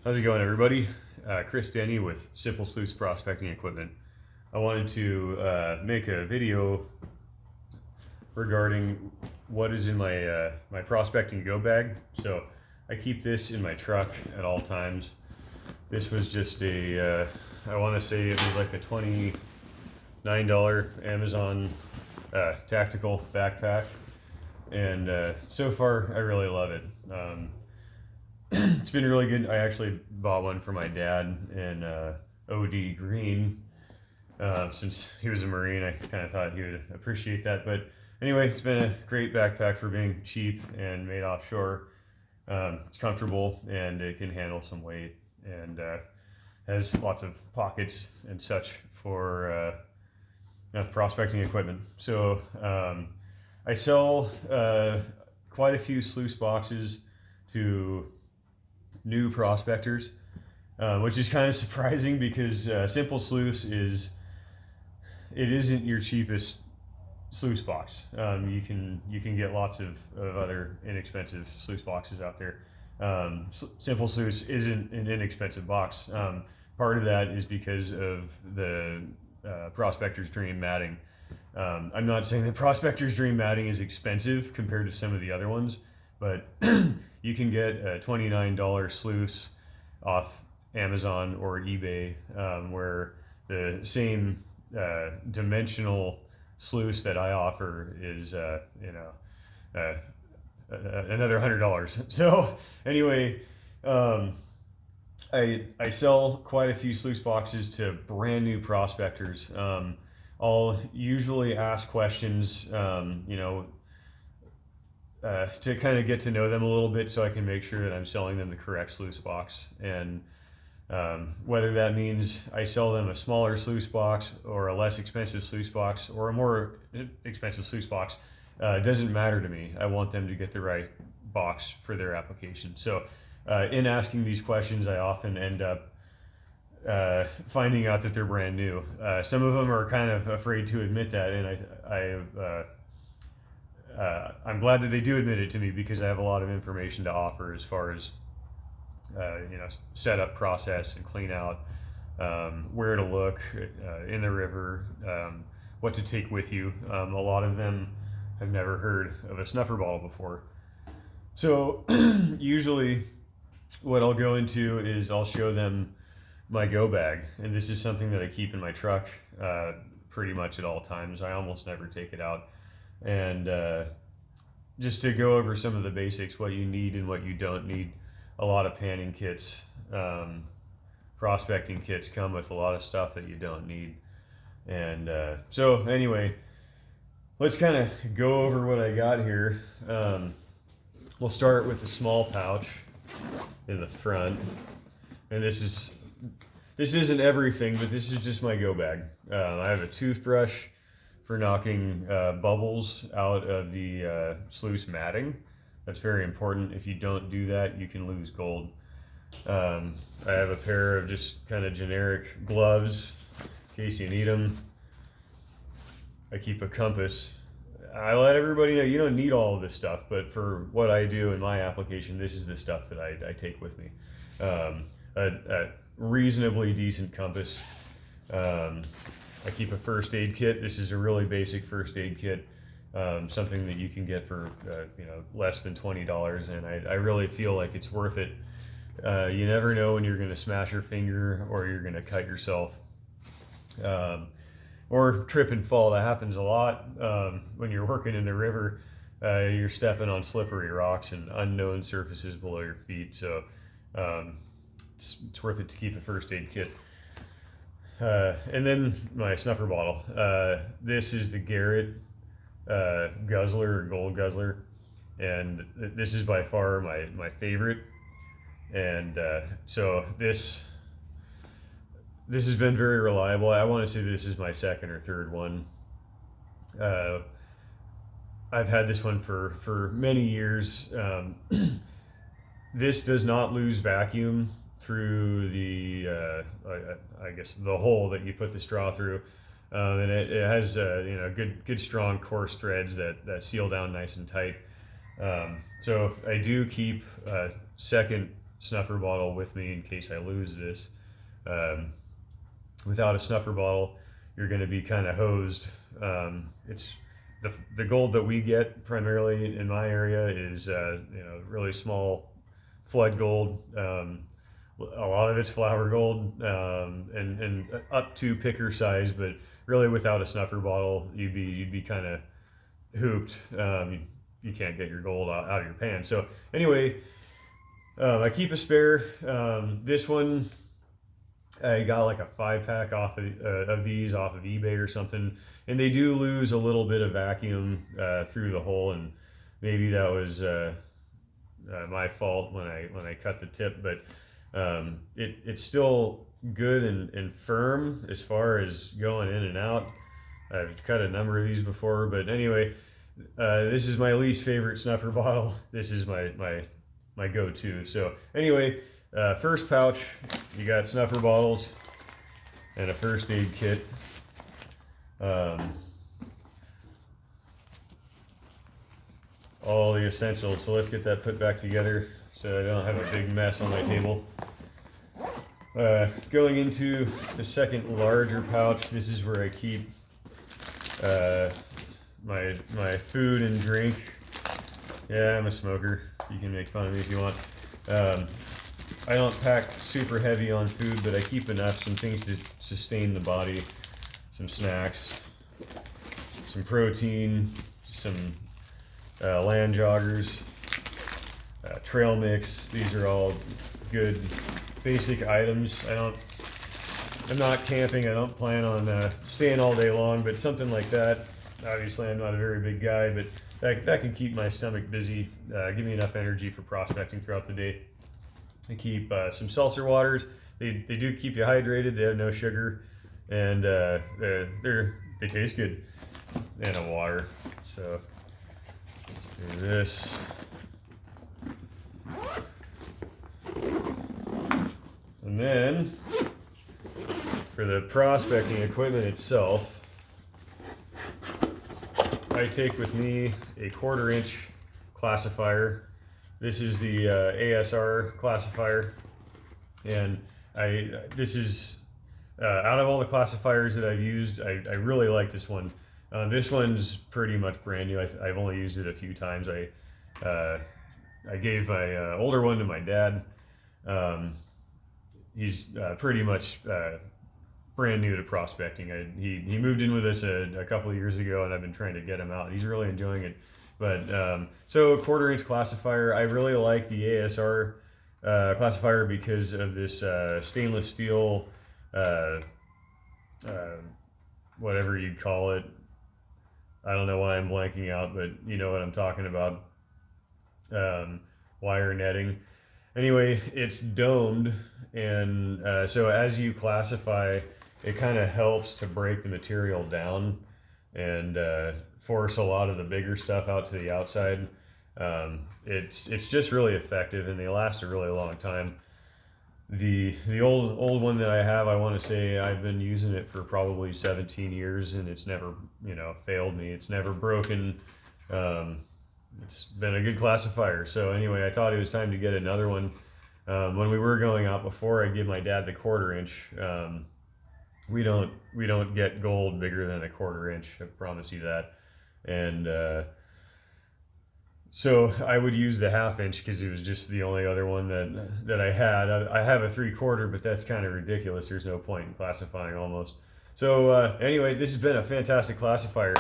How's it going, everybody? Chris Denny with Simple Sluice Prospecting Equipment. I wanted to make a video regarding what is in my my prospecting go bag. So I keep this in my truck at all times. This was just a I want to say it was like a $29 Amazon tactical backpack, and so far I really love it. It's been really good. I actually bought one for my dad in OD green since he was a Marine. I kind of thought he would appreciate that. But anyway, it's been a great backpack for being cheap and made offshore. It's comfortable and it can handle some weight and has lots of pockets and such for prospecting equipment. So I sell quite a few sluice boxes to new prospectors, which is kind of surprising because Simple Sluice isn't your cheapest sluice box. You can get lots of other inexpensive sluice boxes out there. Simple Sluice isn't an inexpensive box. Part of that is because of the Prospector's Dream matting. I'm not saying that Prospector's Dream matting is expensive compared to some of the other ones, but you can get a $29 sluice off Amazon or eBay, where the same dimensional sluice that I offer is another $100. So anyway, I sell quite a few sluice boxes to brand new prospectors. I'll usually ask questions, to kind of get to know them a little bit so I can make sure that I'm selling them the correct sluice box. And whether that means I sell them a smaller sluice box or a less expensive sluice box or a more expensive sluice box, doesn't matter to me. I want them to get the right box for their application. So in asking these questions, I often end up finding out that they're brand new. Some of them are kind of afraid to admit that, and I'm glad that they do admit it to me because I have a lot of information to offer as far as setup process and clean out, where to look in the river, what to take with you. A lot of them have never heard of a snuffer bottle before. So usually what I'll go into is I'll show them my go bag, and this is something that I keep in my truck pretty much at all times. I almost never take it out. And just to go over some of the basics, what you need and what you don't need. A lot of panning kits, prospecting kits come with a lot of stuff that you don't need. And so anyway, let's kind of go over what I got here. We'll start with the small pouch in the front. And this isn't everything, but this is just my go bag. I have a toothbrush for knocking bubbles out of the sluice matting. That's very important. If you don't do that, you can lose gold. I have a pair of just kind of generic gloves in case you need them. I keep a compass. I let everybody know you don't need all of this stuff, but for what I do in my application, this is the stuff that I take with me. A reasonably decent compass. I keep a first aid kit. This is a really basic first aid kit, something that you can get for less than $20, and I really feel like it's worth it. You never know when you're going to smash your finger or you're going to cut yourself, or trip and fall. That happens a lot when you're working in the river. You're stepping on slippery rocks and unknown surfaces below your feet, so it's worth it to keep a first aid kit. And then my snuffer bottle. This is the Garrett Guzzler or Gold Guzzler, and this is by far my favorite. And so this has been very reliable. I want to say this is my second or third one. I've had this one for many years. This does not lose vacuum through the I guess the hole that you put the straw through, and it has good strong coarse threads that seal down nice and tight. So I do keep a second snuffer bottle with me in case I lose this. Without a snuffer bottle, you're going to be kind of hosed. It's the gold that we get primarily in my area is really small flood gold. A lot of it's flower gold, and up to picker size, but really without a snuffer bottle, you'd be kind of hooped. You can't get your gold out of your pan. So anyway, I keep a spare. This one, I got like a 5-pack off of these off of eBay or something, and they do lose a little bit of vacuum through the hole, and maybe that was my fault when I cut the tip, but it's still good and firm as far as going in and out. I've cut a number of these before, but anyway, this is my least favorite snuffer bottle. This is my go-to. So anyway, first pouch, you got snuffer bottles and a first aid kit. All the essentials. So let's get that put back together so I don't have a big mess on my table. Going into the second larger pouch, this is where I keep my food and drink. Yeah, I'm a smoker. You can make fun of me if you want. I don't pack super heavy on food, but I keep enough, some things to sustain the body, some snacks, some protein, some land joggers, trail mix. These are all good basic items. I'm not camping. I don't plan on staying all day long, but something like that. Obviously, I'm not a very big guy, but that can keep my stomach busy, give me enough energy for prospecting throughout the day. I keep some seltzer waters. They do keep you hydrated. They have no sugar, and they taste good. And a water. So let's do this. And then for the prospecting equipment itself, I take with me a 1/4-inch classifier. This is the ASR classifier, and this is out of all the classifiers that I've used, I really like this one. This one's pretty much brand new. I've only used it a few times. I gave my older one to my dad. He's pretty much brand new to prospecting. He moved in with us a couple of years ago, and I've been trying to get him out. He's really enjoying it. But so 1/4-inch classifier, I really like the ASR classifier because of this stainless steel, whatever you'd call it. I don't know why I'm blanking out, but you know what I'm talking about. Wire netting. Anyway, it's domed, and so as you classify, it kind of helps to break the material down and force a lot of the bigger stuff out to the outside. It's just really effective, and they last a really long time. The old one that I have, I want to say I've been using it for probably 17 years, and it's never failed me. It's never broken. It's been a good classifier. So anyway, I thought it was time to get another one. When we were going out before, I give my dad the 1/4-inch. We don't get gold bigger than a 1/4-inch. I promise you that. And so I would use the 1/2-inch because it was just the only other one that I had. I have a 3/4, but that's kind of ridiculous. There's no point in classifying almost. So anyway, this has been a fantastic classifier.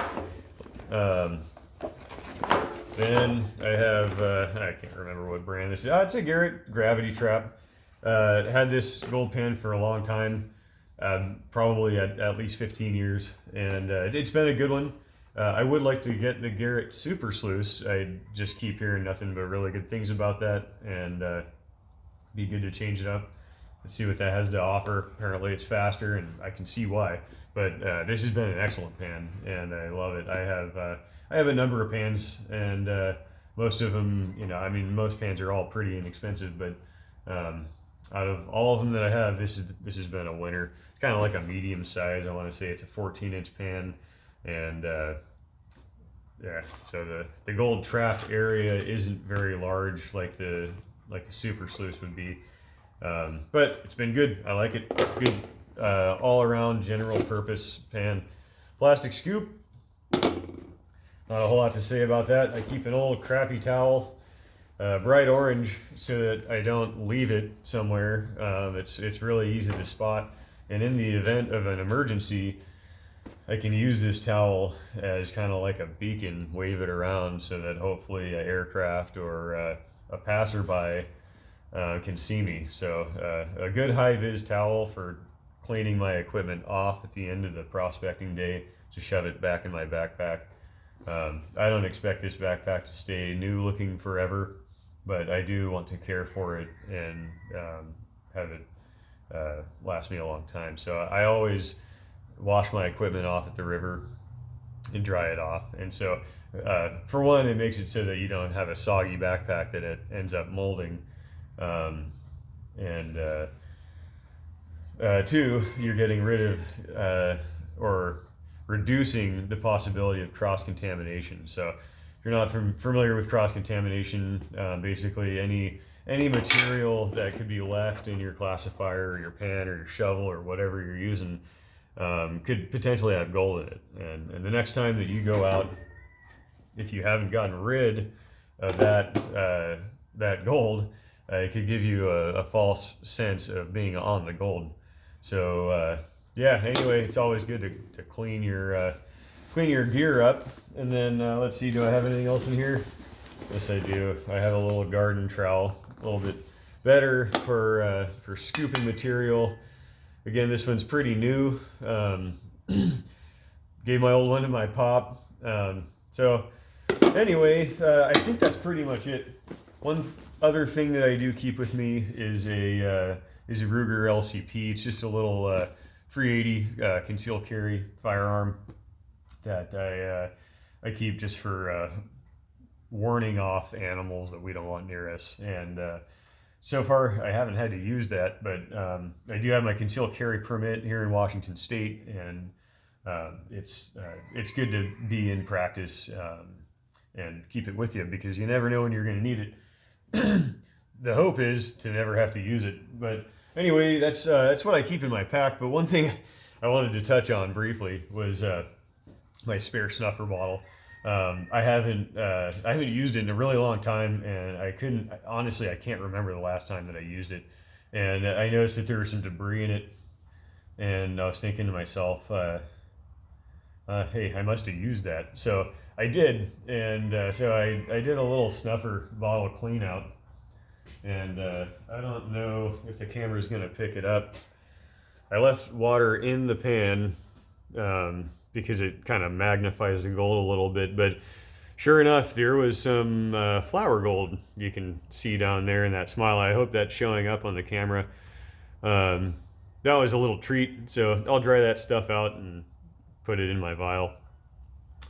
Then I have, I can't remember what brand this is. It's a Garrett Gravity Trap. Had this gold pen for a long time, probably at least 15 years, and it's been a good one. I would like to get the Garrett Super Sluice. I just keep hearing nothing but really good things about that, and be good to change it up and see what that has to offer. Apparently it's faster, and I can see why. But this has been an excellent pan, and I love it. I have a number of pans, and most of them, most pans are all pretty inexpensive, but out of all of them that I have, this has been a winner. It's kind of like a medium size. I want to say it's a 14-inch pan, and yeah. So the gold trap area isn't very large like the like a super sluice would be. But it's been good. I like it. Good all around general purpose pan. Plastic scoop. Not a whole lot to say about that. I keep an old crappy towel, bright orange, so that I don't leave it somewhere. It's really easy to spot. And in the event of an emergency, I can use this towel as kind of like a beacon, wave it around so that hopefully an aircraft or a passerby can see me. So a good high-vis towel for cleaning my equipment off at the end of the prospecting day to shove it back in my backpack. I don't expect this backpack to stay new looking forever, but I do want to care for it and have it last me a long time. So I always wash my equipment off at the river and dry it off. And so for one, it makes it so that you don't have a soggy backpack that it ends up molding. Two, you're getting rid of or reducing the possibility of cross-contamination. So if you're not familiar with cross-contamination, basically any material that could be left in your classifier or your pan or your shovel or whatever you're using could potentially have gold in it. And the next time that you go out, if you haven't gotten rid of that gold, it could give you a false sense of being on the gold. So yeah, anyway, it's always good to clean your gear up. And then let's see, do I have anything else in here? Yes, I do. I have a little garden trowel, a little bit better for scooping material. Again, this one's pretty new. Gave my old one to my pop. So anyway, I think that's pretty much it. One other thing that I do keep with me is a Ruger LCP. It's just a little 380 concealed carry firearm that I keep just for warning off animals that we don't want near us. And so far, I haven't had to use that, but I do have my concealed carry permit here in Washington State, and it's good to be in practice and keep it with you because you never know when you're going to need it. The hope is to never have to use it. But anyway, that's what I keep in my pack. But one thing I wanted to touch on briefly was my spare snuffer bottle. I haven't used it in a really long time, and I can't remember the last time that I used it. And I noticed that there was some debris in it, and I was thinking to myself, hey, I must have used that. So I did, and so I did a little snuffer bottle clean out, and I don't know if the camera is going to pick it up. I left water in the pan because it kind of magnifies the gold a little bit, but sure enough, there was some flower gold you can see down there in that smile. I hope that's showing up on the camera. That was a little treat, so I'll dry that stuff out and put it in my vial.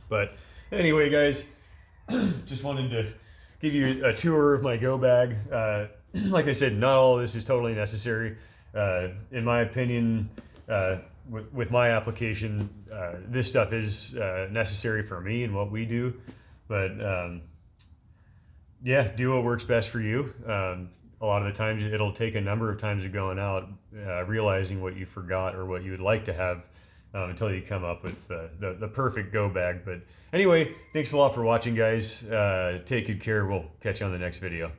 But anyway, guys, just wanted to give you a tour of my go bag. Like I said, not all of this is totally necessary. In my opinion, with my application, this stuff is necessary for me and what we do. But yeah, do what works best for you. A lot of the times it'll take a number of times of going out, realizing what you forgot or what you would like to have until you come up with the perfect go bag. But anyway, thanks a lot for watching, guys. Take good care. We'll catch you on the next video.